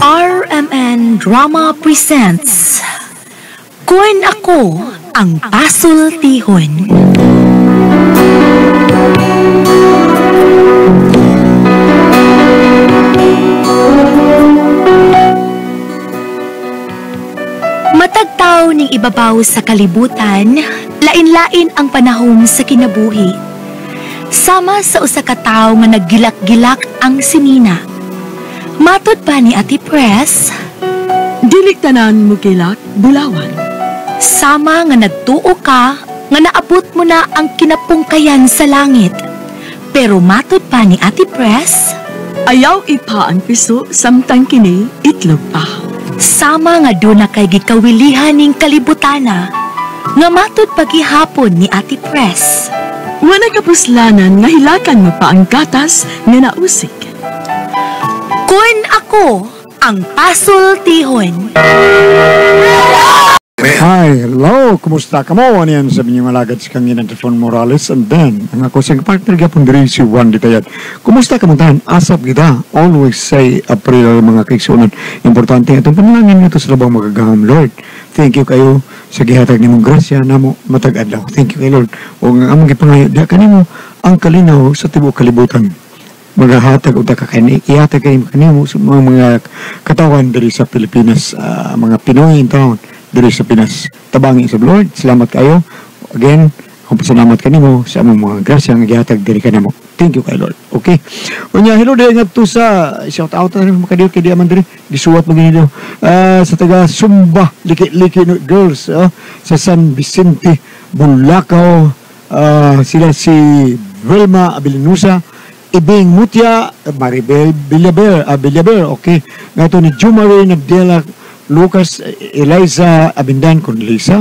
RMN Drama presents Kun Ako Ang Pasultihon. Matagtaw ning ibabaw sa kalibutan, lain-lain ang panahon sa kinabuhi. Sama sa usa ka tawo nga naggilak-gilak ang sinina. Matod pa ni Ate Press, dilik tanan mo kilak, bulawan. sama nga nagtuo ka nga naabot mo na ang kinapungkayan sa langit. Pero matod pa ni Ate Press, Ayaw ipa ang piso, samtang kini itlog pa. sama nga doon na kay gikawilihan ning kalibutana, nga matod pagihapon ni Ate Press. Wala kapuslanan nga hilakan mo pa ang gatas nga nausik. Kun Ako Ang Pasultihon. Hi, hello, kumusta ka mo? Ano yan sabi niyo malagad si Kanginan Telefon Morales and then, ang ako siyang partner gapon diri si Juan Ditayat. Kumusta ka mo tahan? Asap kita. Always say April mga kaigsunan. Importante itong panalangin nga ito sa labang magagaham, Lord. Thank you kayo sa gihatag ni mong grasya na mo matag-adlaw. Thank you kay Lord. O nga among gipangayo, da kanimo ang kalinaw sa tibuok kalibutan. Maghahatag o ihatag kayo kanimo sa mga katawan diri sa Pilipinas, mga Pinoy in town diri sa Pinas. Tabangi sa Lord. Salamat kayo. Again, akong pasalamat kanimo sa among mga grasya nga gihatag diri kanimo. Thank you kay Lord. Okay. Unya hello diri ngadto sa shout out na makadiyot kay di man diri. Gisuwat mo gini sa taga Sumba, Liki Girls sa San Vicente, Bulacau. Sila si Velma Abilinusa, Ibing Mutya, Maribel Villaber, okay. Ngato ni Jumari Nagdela Lucas, Eliza Abindan kun Lisa.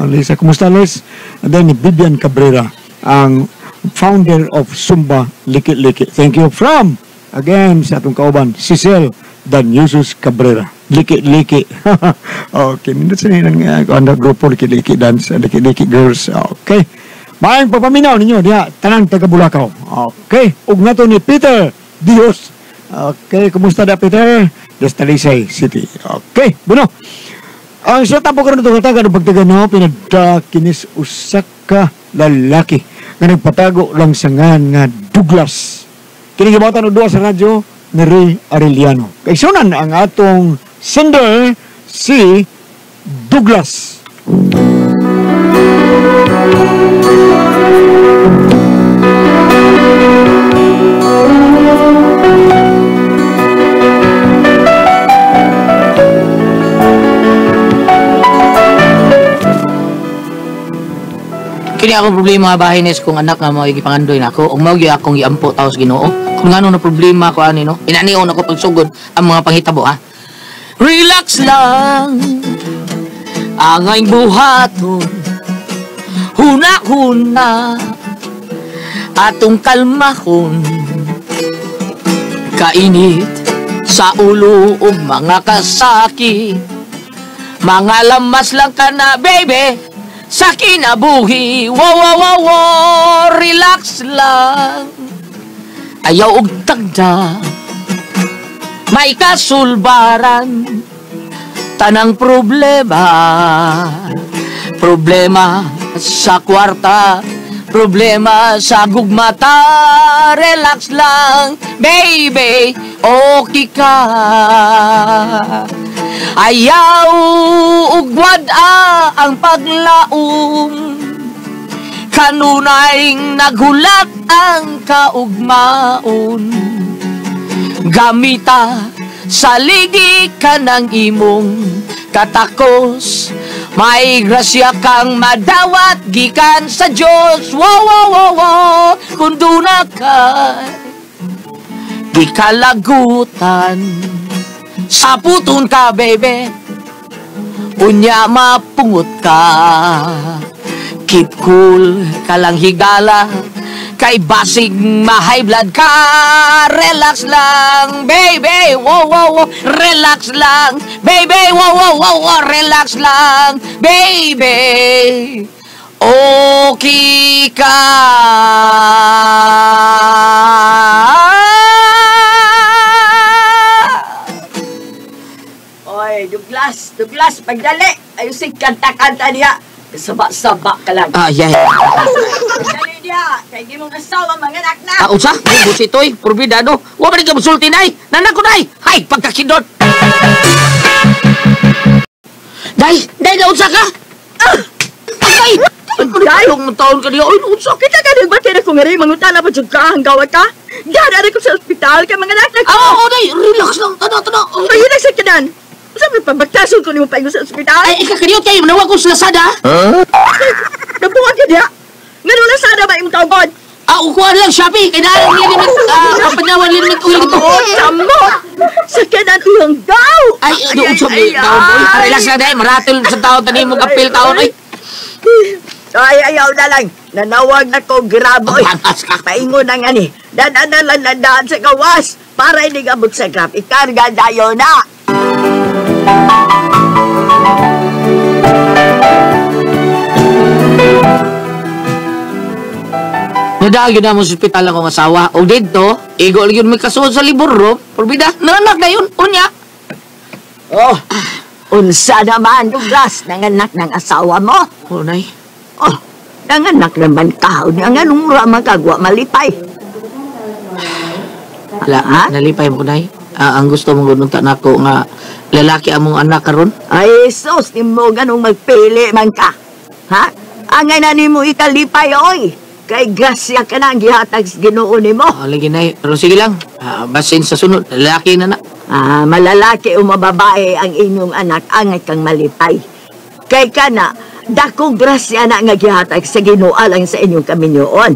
Lisa, kumusta Liz? And then Vivian Cabrera, ang founder of Sumba Liki. Thank you from, again, sa atong kauban, Cecil Danyusus Cabrera. Liki. Okay, nindot sa nilang grupo Liki Dance, Liki Girls. Okay. Maayong pagpaminaw ninyo diha, tanang taga Bulacau. Okay. Ug nato ni Peter Dios. Okay, kumusta da Peter? Des Talisay City. Okay, bueno. Ang sa tapo karon itong kataga ng pagtagan pinadakinis usak ka lalaki nga nagpatago lang sa nga Douglas. Kini gibatan og duha sa radyo ni Ray Arellano. Kay sunan ang atong sender si Douglas. Kini ako problema bahay nes kung anak nga mo gipangandoy nako ug mao gyud akong giampo taos Ginoo kung ngano na problema ko ani no inanion ako pagsugod ang mga panghitabo ha. Relax lang ang aing buhaton huna atong kalmahon kainit sa ulo ug mga kasakit mga lamas lang ka na baby sa kinabuhi, wow, relax lang. Ayaw og tagda, may kasulbaran, tanang problema sa kwarta, problema sa gugmata, relax lang, baby, okay ka. Ayaw ugwad ang paglaom kanunayng naghulat ang kaugmaon gamita sa ligi ka ng imong katakos may grasya kang madawat gikan sa Diyos wow kung duna ka di kalagutan sa puton ka, baby. Unya mapungot ka. Keep cool ka lang higala. Kay basig ma-high blood ka. Relax lang, baby. Wow. Relax lang, baby. Wow. Relax lang, baby. Okay ka. Douglas, pagdali. Ayusin kanta-kanta niya. Saba-saba ka lang. Yay. Pagdali niya. Kaya di mong asawa, mga anak na. Unsa? Bus ito'y, probidado. Wa ba rin ka musulti, nay? Nanak ko, nay! Hay, pagkakindot! Day, na unsa ka? Ay! Ang taon ka niya. Ay, unsa? Kita ka rin ba kaya kung ngayon mangutan na pa dyan ka, hanggawa ka? Gana ko sa ospital ka, mga anak na ko. Oo, day, relax lang. Tana. Pahilag sa kanan. Sabi pa, magtasol ko niyo pa sa ospital? Ay, kakadiyot kayo. Manawag ko sa Lazada. Nabuhat ka niya. Ngayon lang sana ba yung tawag? Ukuhan lang, Shopee. Kailangan limit. Kapanyawan limit ulit ito. Tamo! Sa kanan iyong daw! Ay, doon sa may taon, boy. Relax lang, day. Maratol sa taon. Tanin mo kapil taon, ay. Ay, ayaw na lang. Nanawag na ko, graboy. Pangas ka. Paingon na nga ni. Dadaan na lang nandaan sa gawas. Para hindi gabot sa grab. Ikarga dayo na. Nadagyo na mo sa ospital akong asawa. O dito, igo lang yun may kasuod sa libur, ro. Porbida, nanak na yun. Unya. Oh, unsa naman, Douglas, nanganak ng asawa mo? Nay. Oh, nanganak naman ka. Nga nung magagwa malipay. Wala, nalipay mo, nay. Ang gusto mong gununta na ako nga lalaki among anak karon. Ay, sus, di mo ganong magpili man ka. Ha? Angay na ni mo ikalipay, oy. Kay grasya ka na ang gihatag sa Ginoo nimo. Lagi, nay. Pero sige lang. Basin sa sunod, lalaki na na. Malalaki o mababae ang inyong anak, angay kang malipay. Kay ka na, dako grasya na nga gihatag sa Ginoo alang sa inyong kaminyoon.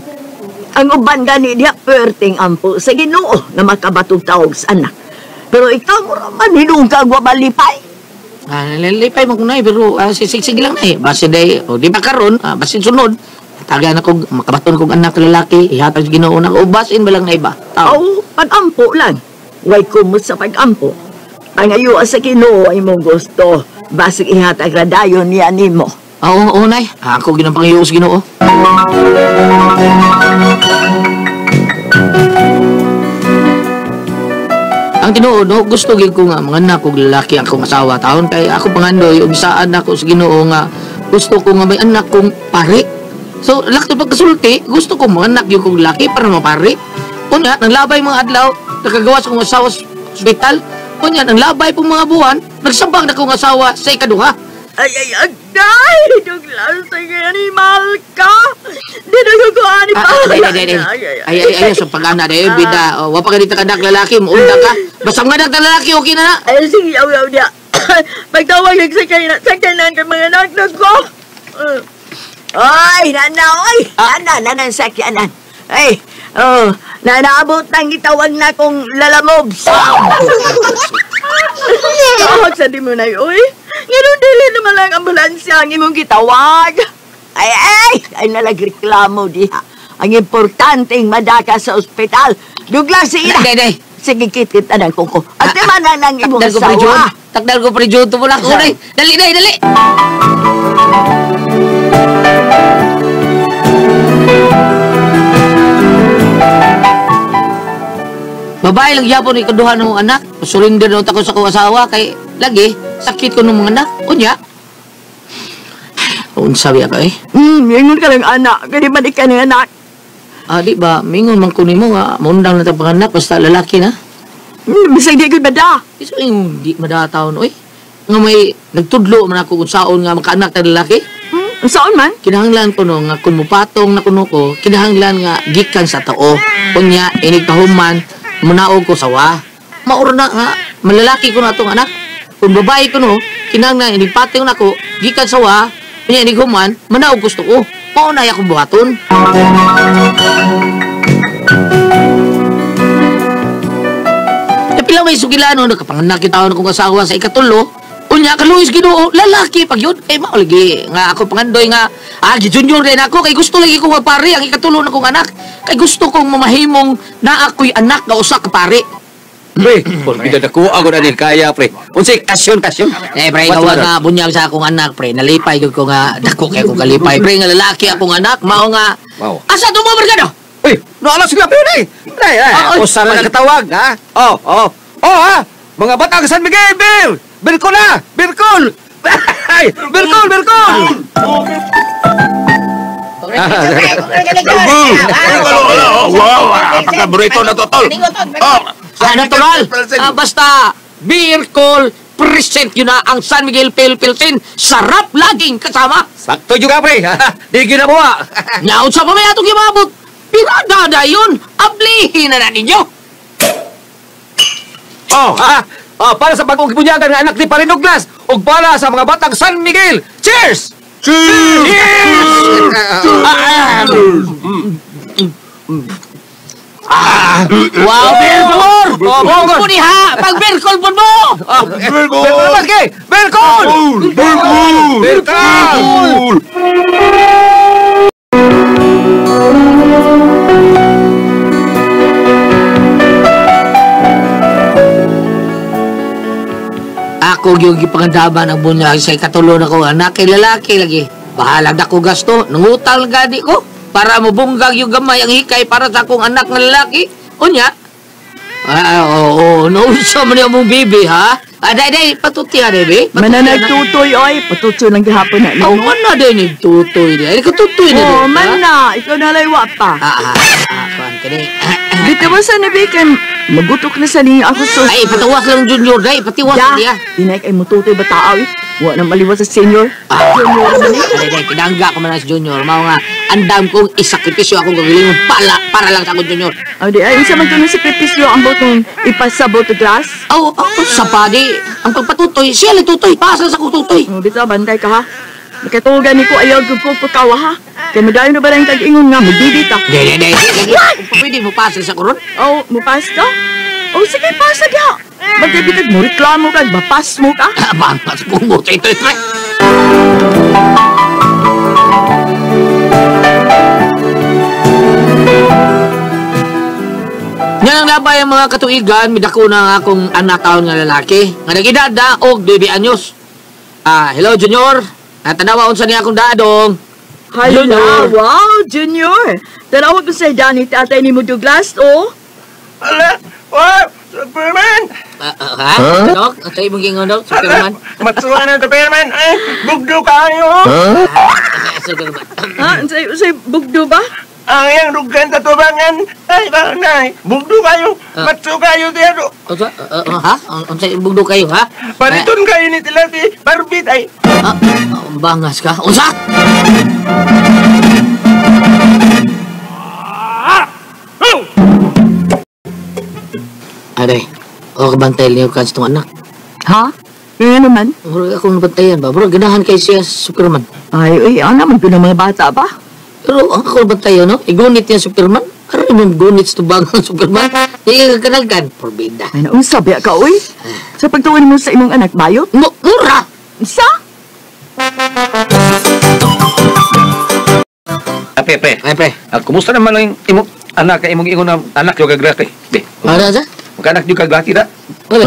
Ang uban gani diha perting ampo sa Ginoo na makabatog tawag sa anak. Pero ikaw mo raman hinungkag wa malipay. Nalipay mo ko, nay. Pero sige lang, nay. Basin day, o di ba karon, basin sunod. Tagaan ako, makabaton kong anak lalaki, ihatag sa Ginoo na ubasin ba lang na iba? Oo, pag-ampo lang. Way kumot sa pag-ampo. Ang ayo sa Ginoo ay mong gusto. Basig ihatag radayon niya nimo. Oo, nay. Ako ginapanghiyo sa Ginoo. Ang tinuod, no, gusto gid ko nga mga anak kong lalaki akong asawa taon kay ako pangandoy ug bisaan ako sa Ginoo nga gusto ko nga may anak kong pare. So, lakto pagkasulti, gusto ko mga anak yung kong lalaki para mapari. Kunya, nang labay mga adlaw, nakagawas kong asawa sa hospital. Kunya, nang labay pong mga buwan, nagsambang na kong asawa sa ikaduha. Ay, agay! Douglas, ay animal ka! Di na ko ani pa! Ay, sa pag-ana, day, bida. Wapa ka dito kanak lalaki, muunda ka. Basta mga anak na lalaki, okay na na. Ay, sige, yaw niya. Pagtawag sa kanan ka mga anak na ko. Ay, nanaoy! Nanan sakyanan. Ay, nanaabot nang itawag na kong lalamobs. Tawag sa di mo na yun, uy. Ngayon dili naman lang ambulansya ang imong gitawag. Ay, nalagreklamo diha. Ang importanteng madaka sa ospital. Douglas, sige na. Day. Sige, kit anang kuko. At naman ang imong asawa. Takdal ko prejuto mo na ko, day. Dali. Babae lang yapon ikaduha ng anak. Surrender na ako sa kong asawa kay lagi sakit ko ng mga anak. Unya. Sabi ako eh. Mingon ka lang anak. Kaya ba di ka ng anak? Di ba? Mingon man kunin mo nga. Maundang na tayong anak basta lalaki na. Bisag di ko ba da? Iso yung di madataon oy. Nga may nagtudlo man ako kung saon nga makaanak na lalaki. Saan man? Kinahanglan ko no nga kung mupatong na kuno ko, kinahanglan nga gikan sa tao. Kunya inig tahuman munaog ko sawa. Mauro na nga malalaki ko na tong anak. Kung babae ko no, kinahanglan inig patong na ko gikan sawa. Kunya inig human manaog gusto ko. Maunay ako buhaton. Pila may sugilano nakapanganak yung taon akong asawa sa ikatulo. Unya kaluis Ginoo lalaki pag yun kay mao lagi nga ako pangandoy nga junior din ako kay gusto lagi ko magpari ang ikatulo na kong anak kay gusto kong mamahimong na ako'y anak na usa ka pari. Pre, pulpida na ko ako na din kaya pre. Unsay kasyon. Pre ikaw nga bunyag sa akong anak pre nalipay ko nga dako kay ko kalipay pre nga lalaki akong anak mao nga. Wow. Asa to mo merkado? Uy, naala sila pero nay. Usa na katawag ha. Oh ha. Mga bata ka San Miguel, Bill. Birkol na! Birkol! Ay! Birkol! Birkol! Wow, paborito na to, tol. Natural! Basta, Birkol, present yun na ang San Miguel Philippine. Sarap laging kasama. Sakto juga, pre. Di ginabuha. Naon sa pamaya itong gimabot. Pirada na yun. Ablihin na ninyo. Para sa bagong kibunyagan ng anak ni Parin Douglas ug para sa mga batang San Miguel. Cheers! Cheers! Wow, Birkol! Bukod ha! Pag-Birkol po mo! Birkol! Birkol! Birkol! Birkol! Ako yung gipangandaban ang bunyag sa ikatulo na ko anak kay lalaki lagi. Bahalag na ko gasto, nangutang lang gadi ko para mabunggag yung gamay ang hikay para sa akong anak na lalaki. Unya? Nausa man yung mong bibi, ha? Day, patuti ha, Debbie? Mananagtutoy, oy. Patutoy lang gihapon na. Oh, man na din nagtutoy din. Ay, katutoy din. Oh, man na. Ikaw na laywa pa. Kuhan ka din. Dito ba sa nabikan? Magutok na sa niya ako so... Ay, patiwas lang, Junior, day. Patiwas lang niya. Dinay kay mututoy ba taaw eh? Wa na maliwas sa senior. Junior naman eh. Day, pinangga ko man na si Junior. Mga nga, andam kong isakripisyo akong gagalingon para lang sa akong Junior. O di, ay isa man ito ng sakripisyo ang botong ipasabot to glass. Sa padi. Ang pagpatutoy, siya lang tutoy. Pasal sa kong tutoy. O, bitaw, bantay ka ha. Nakatugan ni ko ayaw ko pagkawa ha. Kaya madayo na ba rin tag-ingon nga, magdidit ha. Day. Pwede mo pasal sa kuron? Oh, mupas ka? Oh, sige, pasag ha. Magkabitag mo, reklamo ka, mapas mo ka. Bangas kong mo, ito. Yan ang labay ang mga katuigan, midako na ang akong anak taon nga lalaki. Nga nag-edad na og 2 anyos. Hello, Junior. Tanawa unsa niya akong dadong. Hello na, wow, Junior. Tanawag ko sa Danny, tatay ni mo Douglas, oh. Ala, wow, Superman! Dok? Ang tayo mong gingon, Dok? Superman? Matsuhan ng Superman! Ay, bugdo kayo! Superman. Ha? Say, bugdo ba? Ang iyang rugan sa tubangan! Ay, bakit bugdo kayo! Matsu kayo diyo! Unsa? Ha? Unsa bugdo kayo, ha? Pariton kayo ni Tilati! Barbit ay! Bangas ka? Unsa? Aday, kabantay niyo ka sa itong anak. Ha? Ngayon naman? Murag akong nabantayan ba? Murag ganahan kay siya sa Superman. Ay, ano naman ko ng mga bata ba? Pero ang ako nabantayan, no? Igunit niya Superman. Ano yung gunit sa tubang ng Superman? Hindi ka kanagkan. Porbida. Ay, naun sabi ka, uy. Sa pagtuwan mo sa imong anak, bayot? Mura! Sa? Pre. Ay, pre. Kumusta naman ang imong anak kay imong ingon na anak yung kagrati? Ano sa? Magkanak yung kagrati da? Wala.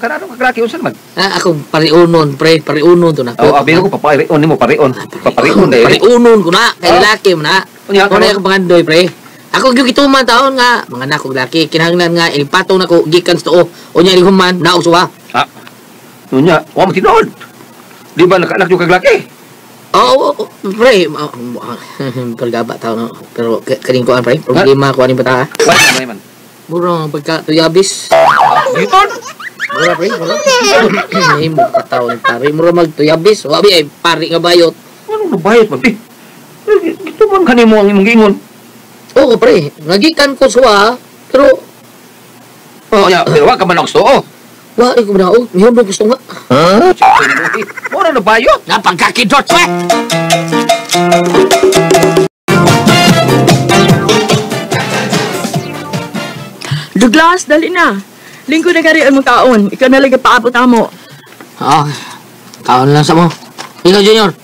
Kanano kagrati unsa naman? Akong pariunon, pre. Pariunon to na. Bino ko paparion nimo parion. Paparion dai. Pariunon ko na. Kay lalaki mo na. Unya, Kung na akong pangandoy, pre. Ako yung gituman taon nga. Mga anak kong laki. Kinahanglan nga. Ilipatong na ko. Gikan sa too. Unya human. Nausuwa. Unya, wa mo tinuod. Di ba nakaanak yung kaglaki? Oo, pre. Pagaba taon. Pero kaning kuan, pre. Problema ko aning bata. Wala man. Murang pagka-tuyabis. Giton. Mura, pre. Mura. Himo ka taon. Pare. Mura mag-tuyabis. Wabi ay pari nga bayot. Ano nabayot man, eh? Ito man kanimo ang imong giingon. Oo, pre. Nagikan ko suwa. Pero, Pero wa ka man gusto. wala ko na ako. Mayroon ba gusto nga? Ora nabayot. Napagkakidot, pre! Douglas, dali na. Lingko na karian mo taon. Ikaw na lagi paabot mo. Kaon lang sa mo. Ikaw, Junior.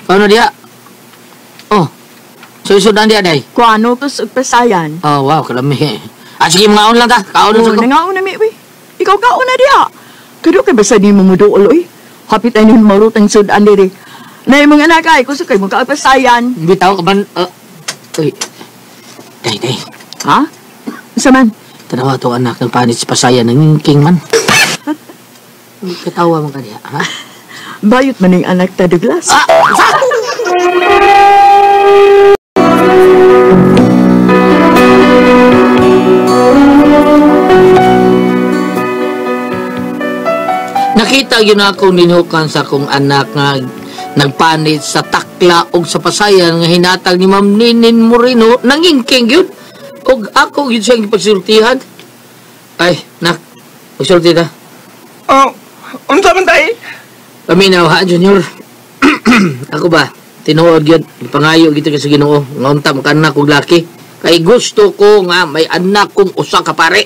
Kaon na diya. Susundan diya, day. Kuano ko sa pasayan. Wow, kalami. Sige, mga on lang ta. Kaon lang sa ko. Nangaon na, mi. Ikaw kaon na diya. Kado kay basa di mo muduol, oy. Hapit ay nung marutang sudan diri. Na yung mga anak ay, kusok kayo mga pasayan. Bitaw ka man. Uy. Day. Ha? Isa man? Tanawa to anak ng panit sa pasayan ng king man. Katawa mo kaniya, ha? Bayot maning anak ta, Douglas. Nakita yun akong ninukan sa akong anak nga nagpanit sa takla o sa pasayan nga hinatag ni Ma'am Ninin Moreno nangingking yun. O ako yun siyang ipagsultihan. Ay, nak, pagsulti na. Oh, unsa man tay? Paminaw ha, Junior. Ako ba, tinuod yun, ipangayo kita sa Ginoo, nga unta mo anak kong laki. Kay gusto ko nga may anak kong usa ka pare.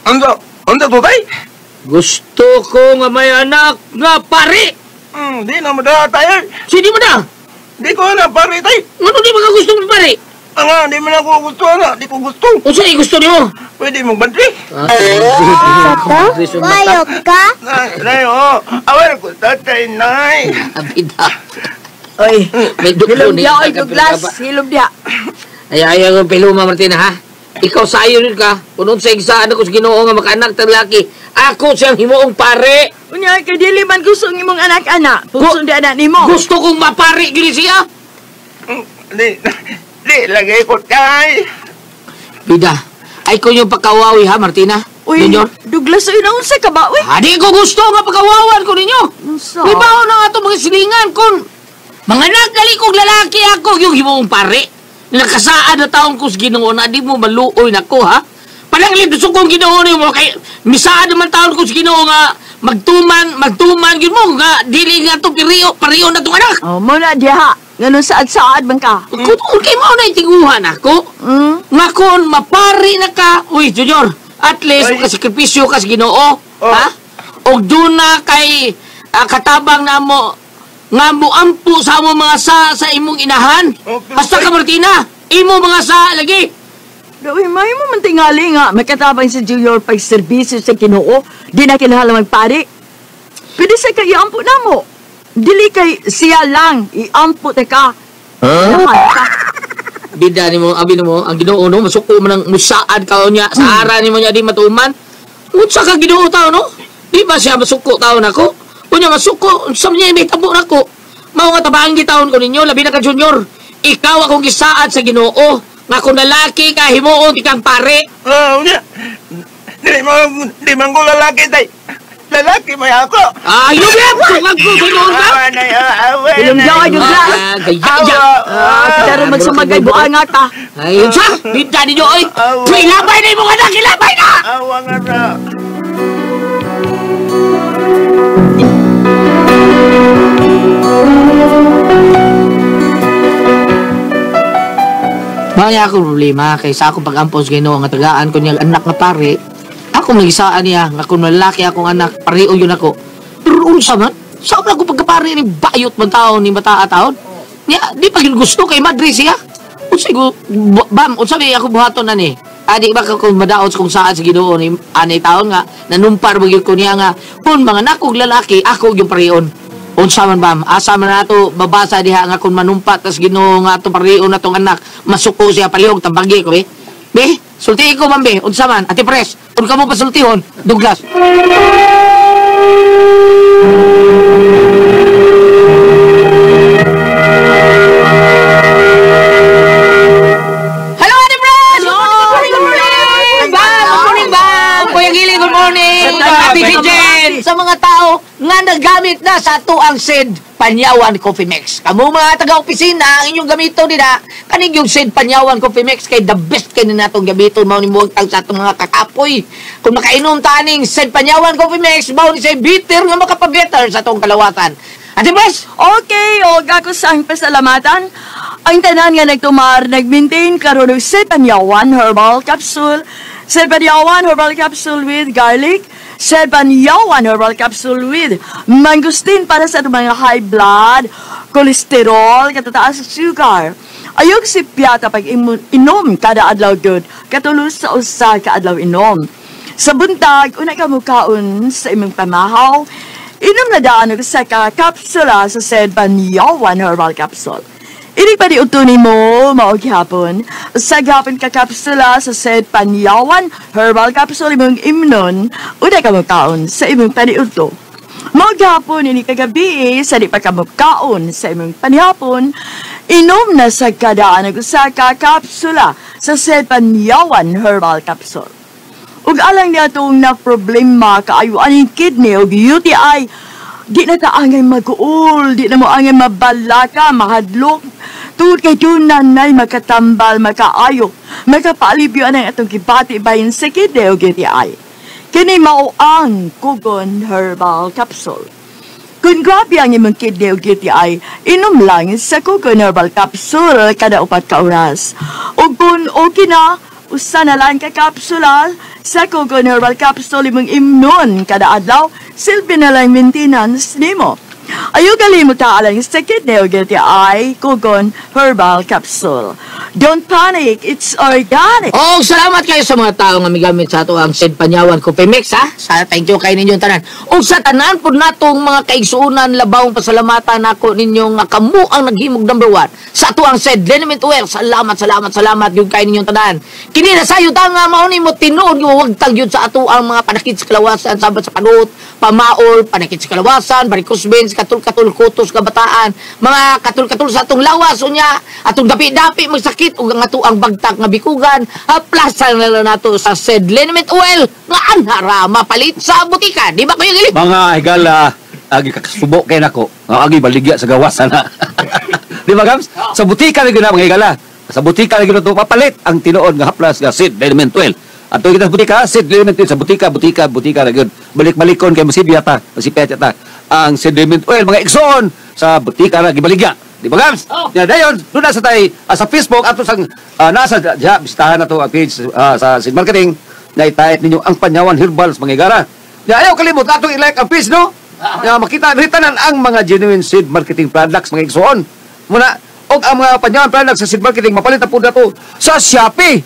Unsa to tay? Gusto ko nga may anak nga pare. Di na mada tayo. Sino mo na? Di ko na pare tay. Ano di ba ka gusto mo pare? Di man ako gusto na. Di ko gusto. O sa'yo gusto niyo? Pwede mong bantri. Wayok ka? Nay, awal ko tatay, nay. Abida. Oy, May duklo hilom niya. dia, oy, Douglas. Hilom dia. Ay, ko Piluma Martina, ha? Ikaw sayo rin ka. Kung sa igsaan ako sa Ginoo nga makaanak ng laki, ako siyang himuong pare. Unya, kay dili man gusto ng imong anak-anak. Gusto di anak nimo. Gusto kong mapare gini siya. Di lagay ko tay. Bida, ay ko yung pagkawawi ha, Martina? Uy, Junior? Douglas, uy, naunsa ka ba, uy? Di ko gusto nga pagkawawan ko ninyo. Unsa? May baon na nga ito mga silingan kung mga nagdali kong lalaki ako yung himuong pare. Nakasaan na taon ko sa Ginoo na di mo maluoy na ko, ha? Palanglit, gusto kong Ginoo mo kay misaan naman taon ko sa Ginoo nga magtuman yun mo nga dili nga itong pariyo na itong anak. Oh, muna diha. Ganun saad-saad man ka. Kung kay mo na itinguhan ako, nga kung mapari na ka, uy, Junior, at least makasakripisyo ka sa Ginoo, ha? O doon na kay katabang na mo, nga mo ampo sa mo mga sa imong inahan. Basta ka, Martina, imo mga sa lagi. Uy, may mo man tingali nga. May katabang sa junior pag-servisyo sa Ginoo. Di na kinahanglan magpari. Pwede sa kay iampo na mo. Dili kay siya lang. Iampo te ka. Bida ni mo, abi mo, ang Ginoo no, masuko man ang musaad ka niya, sa ara ni mo niya di matuman. Unsa ka Ginoo tao no? Di ba siya masuko tao nako? Unya masuko, sa niya may tabo nako. Mao nga tabang gitaon ko ninyo, labi na ka Junior. Ikaw akong gisaad sa Ginoo. Nga kung lalaki ka, himuon ikang pare. Unya. Di man ko lalaki tay. Lalaki may ako. Ayun yan! Sungag ko, ganoon ka? Awa na yun, awa Ilong na jawa, yun. Douglas. Gaya-gaya. Pero magsumagay buha nga ta. Ayun siya! Bida ninyo, oy! Ilabay na yung mga anak! Ilabay na! Awa nga na. Maya ako problema, kaysa ako pag-ampos Ginoo nga tagaan ko niyang anak nga pare, ako nagisaan niya, nga kung lalaki akong anak, pariyo yun ako. Pero unsa man, saan ako pagkapari ni bayot man taon, ni bataa taon? Niya, di pa yun gusto kay Madre siya. Unsa ko, bam, unsa may ako buhaton na ni? Adi ba kung madaot kung saan sa Ginoo ni anay taon nga, nanumpar bagyo ko niya nga, kung mga nakog lalaki, ako yung pariyon. Unsa man bam, asa man nato babasa diha nga kung manumpat tas Ginoo nga ato pariyon natong anak, masuko siya palihog tambagi ko Be, sulti ko man be, unsa man, ati pres, kung kamo pasultihon, Douglas. Hello, ati pres! Good morning, Bam! Good morning, Bam! Kuya Gili, good morning! Ati Pijen! Sa mga tao nga nagamit na sa tuang SID Panyawan Coffee Mix. Kamu mga taga-opisina, ang inyong gamito nila, kanig yung SID Panyawan Coffee Mix kay the best kayo na itong gamiton, mao ni muwag tag sa itong mga kakapoy. Kung makainom taning SID Panyawan Coffee Mix, mao ni say bitter nga makapabetter sa itong kalawatan. Ate Bes? Okay, o ako sa ang pasalamatan. Ang tanan nga nagtumar, nag-maintain karon og SID Panyawan Herbal Capsule. SID Panyawan Herbal Capsule with garlic. SID Panyawan Herbal Capsule with mangustin para sa mga high blood, cholesterol, katataas sa sugar. Ayog si piyata pag inom kada adlaw good, katulos sa usa ka adlaw inom. Sa buntag, una ka mukaon sa imong pamahaw, inom na daan og sa ka kapsula sa SID Panyawan Herbal Capsule. Ini pa diutunin mo, maoghapon. Sa gapon ka kapsula sa Said Panyawan, herbal capsule imong imnon, uday ka magkaon sa imong paniuto. Maoghapon, ini kagabi, sa di pa ka magkaon sa imong panihapon, inom na sa kadaan sa kapsula sa Said Panyawan herbal capsule. Ug alang niya itong na problema kaayo aning kidney o UTI, di na ka angay mag-uol, di na mo angay mabalaka, mahadlok. Tungod kay yun nanay makatambal, makaayo, makapaalibyo ang atong kibati bayin sa kidney o UTI. Kini mao ang Kugon Herbal Capsule. Kung grabe ang imong kidney o UTI, inom lang sa Kugon Herbal Capsule kada 4 ka oras. O kung okay na, usa na lang ka kapsula sa Kugon Herbal Capsule imong imnon kada adlaw, silbi na lang maintenance nimo. Ayaw kalimutan alang sa kidney o UTI, Kugon Herbal Capsule. Don't panic, it's organic. Oh, salamat kayo sa mga tao nga migamit sa ato ang Said Panyawan Coffee Mix, ha? Thank you kayo ninyong tanan. O sa tanan po natong mga kaigsuunan, labawang pasalamatan ako ninyo nga kamo ang naghimog number 1 sa ato ang Said Liniment Oil. Salamat yung kayo ninyong tanan. Kini na sayo ta nga mauni mo tinuod yung huwag tagyod sa ato ang mga panakit sa kalawasan, sabat sa panot, pamaol, panakit sa kalawasan, varicose veins, katul-katul, kutos, kabataan, mga katul-katul sa atong lawas, unya, atong dapi-dapi, magsakit, ug ang ato ang bagtak nga bikugan, haplasan na lang nato sa Said Liniment Oil, nga anhara, mapalit sa butika. Di ba kayo gili? Mga higala, agi kakasubo kay nako. Agi baligya sa gawasan na. Di ba, Gams? Sa butika na gina mga higala. Sa butika na gina ito papalit ang tinuod nga haplas nga Said Liniment Oil. Ato kita sa butika, Said Liniment Oil. Sa butika na gina. Balik-balikon kay masibya ta, masipet ta. Ang Said Liniment Oil, mga iksoon sa butika na gibaligya. Di ba, Gams? Oh. Yan, dayon, doon na sa tayo, sa Facebook, ato sang, nasa, bistahan na to ang page sa Said Marketing, na itayat ninyo ang Panyawan Herbals, mga igara. Yan, ayaw kalimut, ato i-like ang page, no? Yan, makita, ritanan ang mga genuine Said Marketing products, mga iksoon. Muna, og ang mga Panyawan products sa Said Marketing, mapalit na po na to sa Shopee.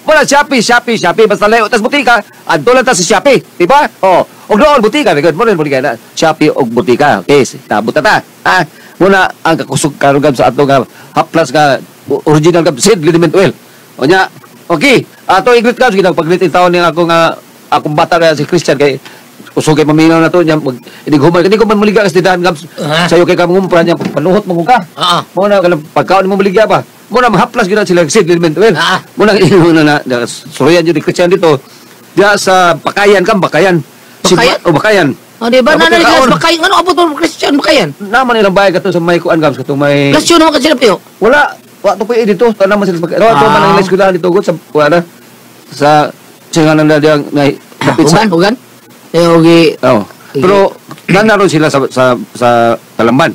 Muna, Shopee, basta layo, tas butika, doon ta sa Shopee, di ba? O doon, butika, muna butika na, Shopee o butika, okay, tabot na ta, muna ang kakusog karugam sa ato nga haplas nga original nga Said Liniment Oil. O niya, okay, ato iglit ka, sige, pag-greeting taon niya ako nga, akong bata na si Christian, kay kusog kay paminaw na to, niya, hindi ko man muligya kasi didahan, Gams, sa'yo kay kamungumpra niya, panuhot mo ka. Muna, pagkaon mo muligya pa, muna, mahaplas gina sila Said Liniment Oil. Muna, suriyan yun ni Christian dito, diya sa Bakayan. Bakayan? Bakayan. O, di ba? Nanaligas Bakayan. Ano abot mo Christian Bakayan? Naman nilang bahay ka to sa may kuan, Gams, katong may... Lasyon naman ka sila, Pio. Wala to po dito. Naman sila Bakayan. Ito man ang eskwelahan dito, sa kuan sa singanan na diyang Ugan? Pero naroon sila sa Talamban.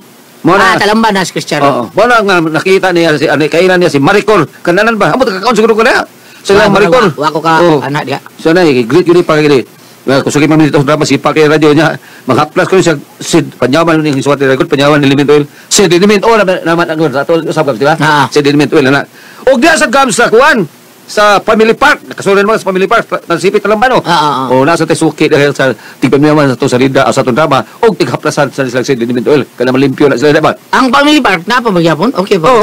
Talamban na si Christian. Oo. Wala nga nakita niya kailan niya si Maricor. Kananan ba? Amo kakaon siguro ko na. Sa Maricor. Wako ka anak dia. So na greet yun pa gili. Kusugin man dito drama si Pakay radio niya. Maghaplas ko siya Said Panyawan ni suwat record Panyawan Liniment Oil. Said Liniment Oil naman ang ato usab di ba? Said Liniment Oil na. Og diya sa Gams sa kuan sa Family Park. Nakasuran mo sa Family Park. Nasipit Talamban o nasa Tesuki dahil sa tigpamiyaman sa to sa Linda sa drama og tighaplasan sa sila Said Liniment Oil. Kana malimpyo na sila ba? Ang Family Park na pa magyapon? Okay ba?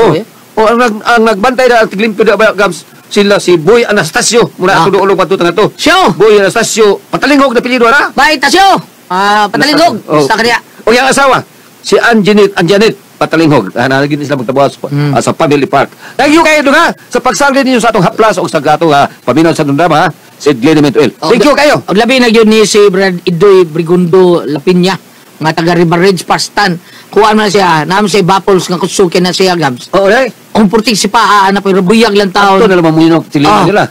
O ang nagbantay na ang tiglimpyo da Gams sila si Boy Anastasio muna ato doon patutan na to. Sio! Boy Anastasio, patalingog na pilido na. Bay, Tasio! Patalingog! Basta kaniya. O yung asawa, si Anjanet Patalingog. Nalagin sila magtabuas sa Family Park. Thank you kayo doon sa pagsagli ninyo sa atong haplas o sa gato paminaw sa drama Said Liniment Oil. Thank you kayo. Og labi na yun ni si Brad Idoy Brigundo Lapinya nga taga River Ridge Pastan. Kuha man siya, naman siya baffles nga kusukin na siya, Gams. Oo, right. Ang purtik si Paa, na pero buyag lang taon. Ito na naman muna silingan nila.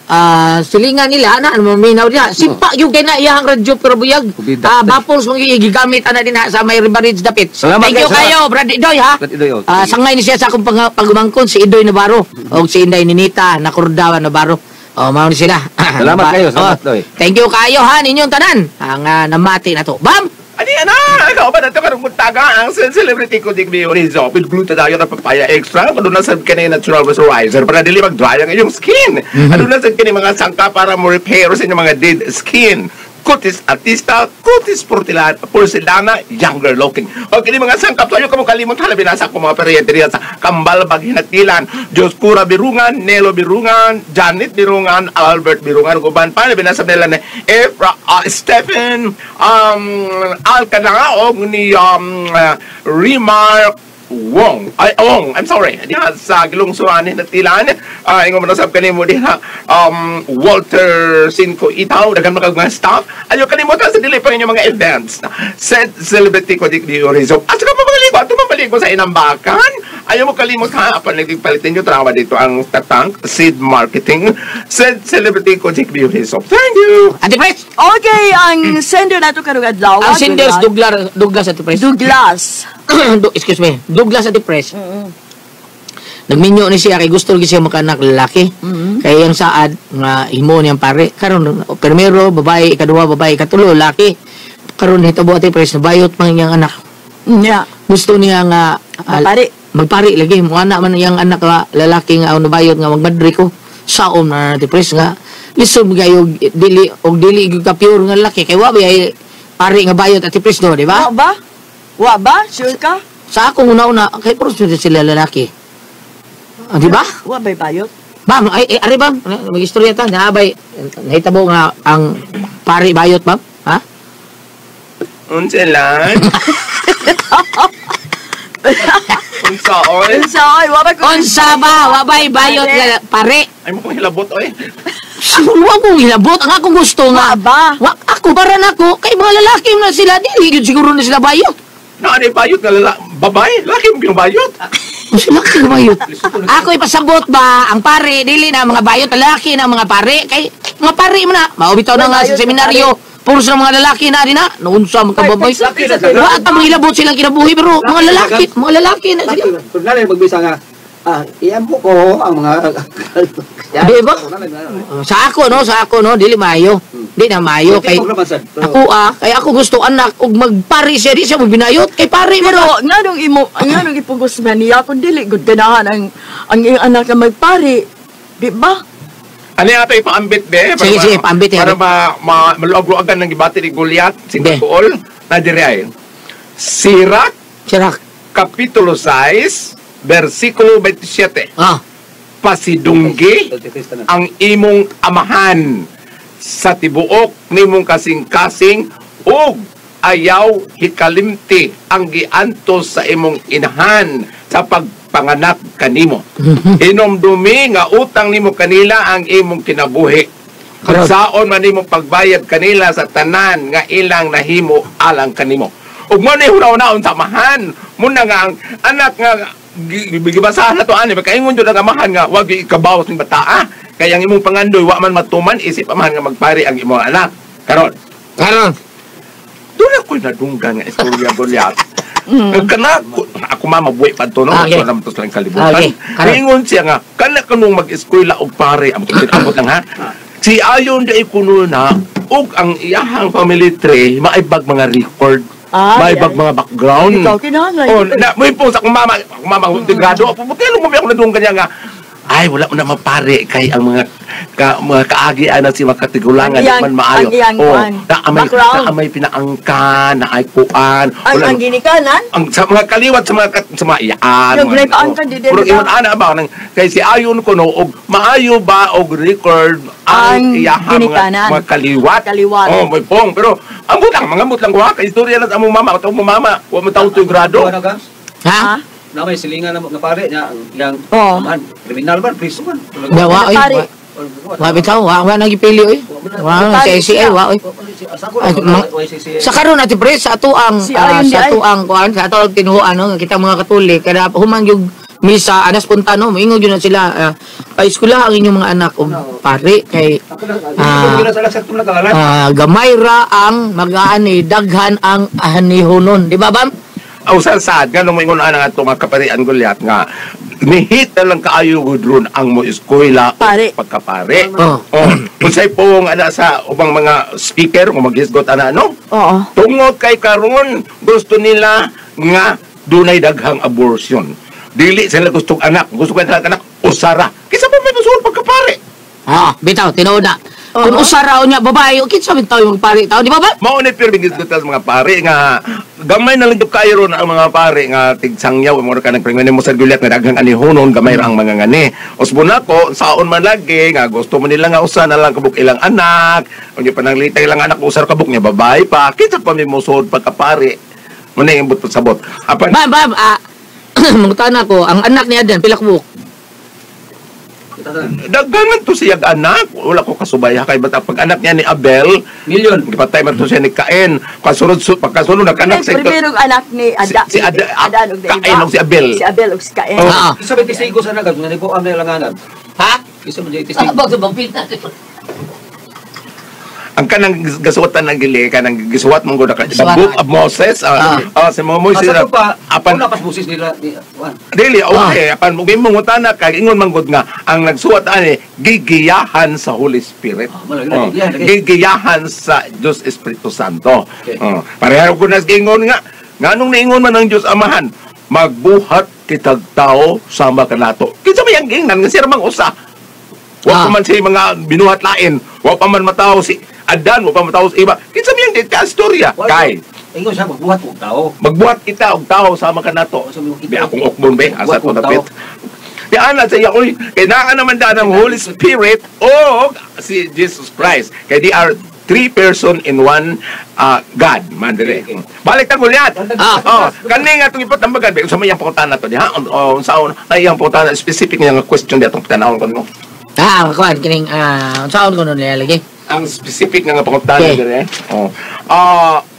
Silingan nila, maminaw niya. Simpa, yung kaya na iyang radyo, pero buyag. Baffles mong gigamit na din sa may River Ridge dapit. Salamat Thank you kayo, Brad Idoy, ha? Brad Idoy, sangay ni siya sa akong pagumangkon, si Idoy Navarro. O si Inday Ninita, na Cordawa Navarro. Mauna sila. Salamat kayo, salamat, Doy. Thank you kayo, ha, ninyong tanan. Ang namati na to. Bam! Ani ikaw ba nato karong muntaga ang celebrity ko dig ni Orizo. Pilgluta tayo na papaya extra. Ano na sa kanya natural moisturizer para dili mag-dry ang iyong skin. Ano na sa kanya mga sangka para mo repair sa inyong mga dead skin. kutis artista, kutis porcelana, younger looking. O kini mga sangkap, so ayaw ka mo kalimot halabi nasa ako mga periente sa Kambal Baghinatilan, Dioscura Birungan, Nelo Birungan, Janet Birungan, Albert Birungan, Guban pa, labi nasa nila na Efra, Stephen, Alcanaog ni Rimar Wong. I'm sorry. Diha sa Gilungsuran na tilan. Ingon mo na sab kanimo diha Walter Cinco Itaw dagan mga staff. Ayo kalimutan sa dili pa inyong mga events. Said celebrity ko di Orizo. At saka mabaligo sa inambakan. Ayaw mo kalimot ha. Apan nagpalitin nyo trawa dito ang tatang Seed Marketing. Said celebrity ko di Orizo. Thank you. Ate Pres! Okay, ang sender na ito karong adlaw. Ang senders Douglas Ate Pres. Douglas. Excuse me. Douglas Ate Pres. Nagminyo ni siya kay gusto lagi siya makanak lalaki. Kaya yung saad nga himo niyang pare. Karon primero babae, ikaduha babae, ikatulo lalaki. Karon hitabo Ate Pres nabayot man iyang anak. Yeah. Gusto niya nga magpari lagi mo anak man iyang anak nga lalaki nga nabayot nga magmadri ko. Saom na Ate Pres nga lisod gayo dili gyud ka pure nga lalaki kay wa ay pare nga bayot Ate Pres no, di ba? Wa ba? Sure ka? Sa akong una-una, kay prostitute sila lalaki. Di ba? Wa ba'y bayot? Ma'am, ari bang? Mag-istorya ta, naabay. Nahitabo nga ang pari bayot, ma'am? Ha? Unsa lang? Unsa oy? Wa ba ko? Unsa ba? Wabay bayot nga pare. Ay mo kong hilabot oy. Wa kong hilabot. Ang akong gusto nga. Ako, baran ako. Kay mga lalaki na sila. Dili yun siguro na sila bayot. Na ano yung bayot nga babae? Laki mo bayot. Mas laki nga bayot. Ako ipasabot ba ang pare? Dili na mga bayot. Lalaki na mga pare. Kay mga pare mo na. Maubitaw na nga sa seminaryo. Puros na mga lalaki na rin na. Naunsa mga kababay. Wa at mga hilabot silang kinabuhi. Pero mga lalaki na sila. Kung nalang magbisa nga, iyan po ko ang mga... Di ba? Sa ako no, dili mayo. Di na mayo kay ako kay ako gusto anak ug magpari siya di siya mo binayot kay pare mo. Pero nga nung ipugos man niya kung dili gud ganahan ang iyong anak nga magpari. Di ba? Ano yung ato ipaambit, be? Sige, paambit. Para maluag-luagan ng gibati ni Goliath, si Bacool, na diri ay. Sirak, Kapitulo 6, versikulo 27. Pasidunggi ang imong amahan sa tibuok nimong kasing-kasing ug ayaw hikalimti ang giantos sa imong inahan sa pagpanganak kanimo. Inomdumi nga utang nimo kanila ang imong kinabuhi. Kung saon man imong pagbayad kanila sa tanan nga ilang nahimo alang kanimo. Ug mo ni hunaw-naon sa amahan, muna nga ang anak nga gibasahan na to ani makaingon jud ang amahan nga wag ikabaw ning bata. Kaya ang imong pangandoy wa man matuman isip amahan nga magpari ang imong anak. Karon. Doon ako'y nadunggan nga istorya Goliath. Kana ako mabuhay pa to no. Ito naman to sa kalibutan. Ingon siya nga kana kanong mag-eskwela og pare ang abot lang ha. Si ayon di kuno na ug ang iyahang family tree maibag mga record. Maibag mga background. Ikaw kinahanglan. Na mo po sa mama integrado. Putelo mo ako nadunggan niya nga ay wala mo na mapare kay ang mga kaagian na si makatigulangan man maayo. Na amay pinaangkan, na ay kuan. Ang ginikanan? Ang sa mga kaliwat sa mga iyaan. Yung ginaangkan di din. Pero iyon ana ba nang kay si ayon ko no og maayo ba og record ang iyahang mga kaliwat. Oh, may pong pero ambot lang ko ha kay istorya na sa among mama, atong mama, wa mo tawo to grado. Ha? Na may silingan na pare niya yang kriminal man priso man. Wa bitaw wa nagipili oy. Wa sa CCA wa oy. Sa karon Ate Pres sa ato ang kuan sa ato ang tinuoan no kita mga Katolik kada human yung misa anas puntano moingon gyud na sila pa-eskwela ang inyong mga anak pare kay gamay ra ang mag-aani daghan ang anihonon di ba bam? Ausal sad nga nung moingon ana nga mga kaparian Goliath nga nihit na lang kaayo gudron ang mo eskwela pagkapare. Unsay po nga ana sa ubang mga speaker nga maghisgot ana no? Tungod kay karon gusto nila nga dunay daghang abortion. Dili sila gustong anak, gusto kay anak usara. Kisa pa may gusto pagkapare. Bitaw tinuod na. Kung usaraw niya, babae, okay, sabi tayo magpari tao, di ba ba? Maunit pero bigis ko sa mga pare nga gamay na lang yung kayo ron ang mga pare nga tigsangyaw mo ka nagpringan mo sa gulyat nga daghang anihunon gamay ra ang mga ngani. Usbon ako saon man lagi nga gusto mo nila nga usa na lang kabuk ilang anak. Unya pananglitay ilang anak usar kabuk niya babae pa. Kita pa mi musod pagkapare. Mo na imbot sabot. Apan Bam, mangutana ko, ang anak niya din pila kabuk. daghangan to siyag anak. Wala ko kasubay kay bata pag anak niya ni Abel, Milyon. gipatay man to siya ni Cain. Pagkasunod nakanak sa Primerong anak ni Ada. si Ada, Ada og Cain og si Abel. Si Abel og si Cain. Oh. Isa ba testigo sa nagat nga ko am na langanan. Ha? Isa ba testigo? Bag pinta. Ang kanang gasuwatan ng gili kanang gisuwat mong gud the Gisuwat. book of Moses si Moses Asa pa apan una pas busis nila ni Juan. dili okay apan mo gimong utana kay ingon man gud nga ang nagsuwat ani gigiyahan sa Holy Spirit. Malagi lagi. Gigiyahan sa Dios Espiritu Santo. Okay. Pareho ko nas gingon nga nganong niingon man ang Dios Amahan magbuhat kitag tao sama kanato. Kinsa may ang gingnan nga siya mang usa. Wa pa man si mga binuhat lain, wa pa man mataw si Adan, wa pa mataw si iba. Kinsa may ang ka istorya kay Ingon siya magbuhat og tao. magbuhat kita og tao sama kanato. Bi akong okbon be asa ko dapit. Di ana sa iya oy kailangan naman da ng Holy Spirit o si Jesus Christ. Kay they are three person in one God man dire. Balik ta gulyat. Kani nga itong ipatambagan be sa mayang pangutana to diha. Unsaon ay ang pangutana specific nga question datong tanawon ko mo. Kuan kining unsaon ko nun nilalagay? Ang specific nga pangutana Okay. dire.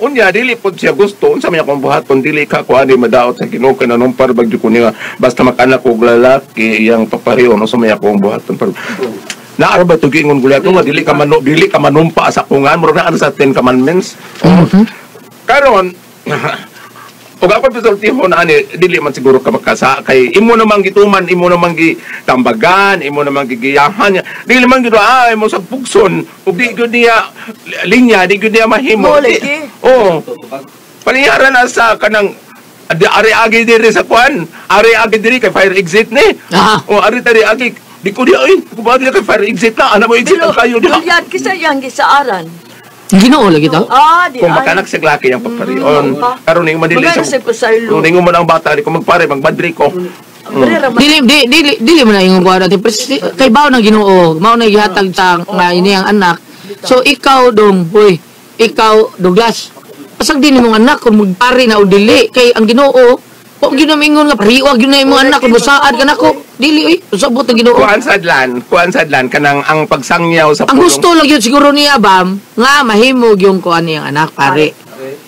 Unya dili pod siya gusto unsa man akong buhaton dili ka ko ani madaot sa Ginoo kana numpar bagyo ko niya basta makanak og lalaki iyang papareho no sa may akong buhaton par. Naara ba tugingon gulat nga dili ka manumpa sa kungan mura na sa 10 commandments. Karon ug ako pisultihon ani dili man siguro ka makasa kay imo namang gituman imo namang gitambagan imo namang gigiyahan dili man gid imo sa pugson ug di gyud niya linya di gyud niya mahimo. Paniyaran na sa kanang ari agi diri sa kwan ari agi diri kay fire exit ni ari tari agi di ko di ay ko ba di kay fire exit na ana mo exit ang kayo di Gulyat kisa yang gisaaran. Ginoo lagi to. Di kung makanak sa glaki ang paparion karon ning madili Magana sa sa pasaylo. kung ningon mo ang bata di ko magpare magbadri ko. Dili man na yung kuha natin. Kay bao ng Ginoo, mao na gihatag sa nga ini ang anak. So ikaw dong, ikaw Douglas. Pasag din imong anak kung magpari na o dili kay ang Ginoo, kung ginamingon nga pariwag yun na imong anak kung masaad ka nako. Dili usabot ang Ginoo. Kuan sadlan kanang ang pagsangyaw sa Ang gusto lang yun siguro niya bam nga mahimog yung kuan niyang anak pare.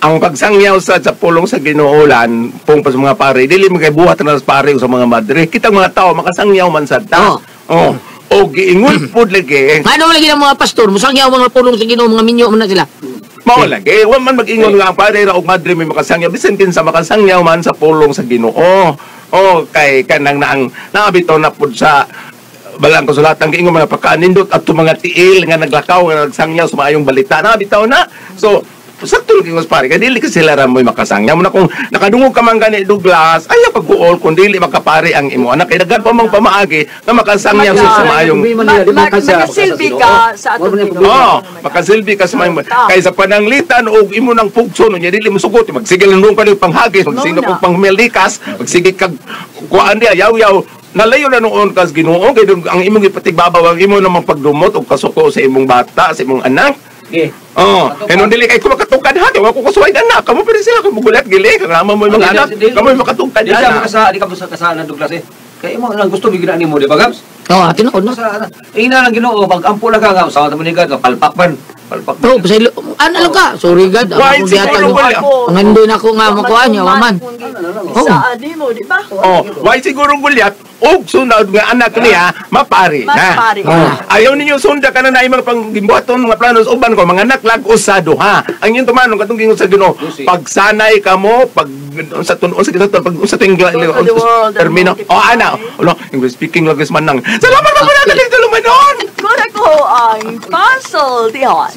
ang pagsangyaw sa pulong sa Ginoolan pong pas mga pare dili magaybuhat na sa pare sa mga madre kita mga tao makasangyaw man sad ta. O giingon pud lagi. Ano lagi ng mga pastor, musangyaw mga pulong sa Ginoo mga minyo man na sila. Mao lagi, wa man mag-ingon nga ang pare ra og madre may makasangyaw bisan kinsa makasangyaw man sa pulong sa Ginoo. Kay kanang naabito na pud sa balang kasulatan giingon mga pagkaanindot at mga tiil nga naglakaw nga nagsangyaw sa maayong balita na bitaw na. So sakto lang yung pare, kaya dili ka sila ram mo'y makasangyaw. Muna kung nakadungog ka man gani Douglas, ayaw pagbuol kung dili makapare ang imo anak. Kaya dagan pa mang pamaagi na makasangyaw sa maayong... Makasilbi ka sa atong Ginoo. Makasilbi ka sa maayong... Kaya sa pananglitan o imo ng pugso, niya dili mo sugot. Magsigil nung ka ng panghagis, magsigil ng pangmelikas, magsigil kag kuhaan di, ayaw-yaw. Nalayo na noon kas Ginoo, kaya ang imong ipatigbabaw, ang imo namang pagdumot o kasuko sa imong bata, sa imong anak. Kaya nung dili kay ko makatungkad ha, kaya ko kusuway na, kamo pa rin sila, kumugulat, gili, kagama mo yung mga anak, kamo yung makatungkad na. Di ka sa kasalan Douglas eh. Kaya mo lang gusto bigyan ni mo, di ba Gabs? Tinuod na. Ina lang Ginoo, pag ampo lang ka, sa mga manigad, palpak man. Pasaylo, ano ka? Sorry God, ako dihatag mo. Pangandoy na ako nga makuha niya, waman. Saan mo, di ba? Why siguro gulyat, og sunod nga anak niya, mapari na. Ayaw ninyo sunda ka na na mga panggimbuhaton, mga planos, uban ko, mga anak lag usado ha. Ang yung tumanong, katong gingon sa Ginoo, pagsanay ka mo, pag sa tuwing termino. Ana, English speaking lang man nang. Salamat na po na tulungan noon! Kung ako ang puzzle, Dion.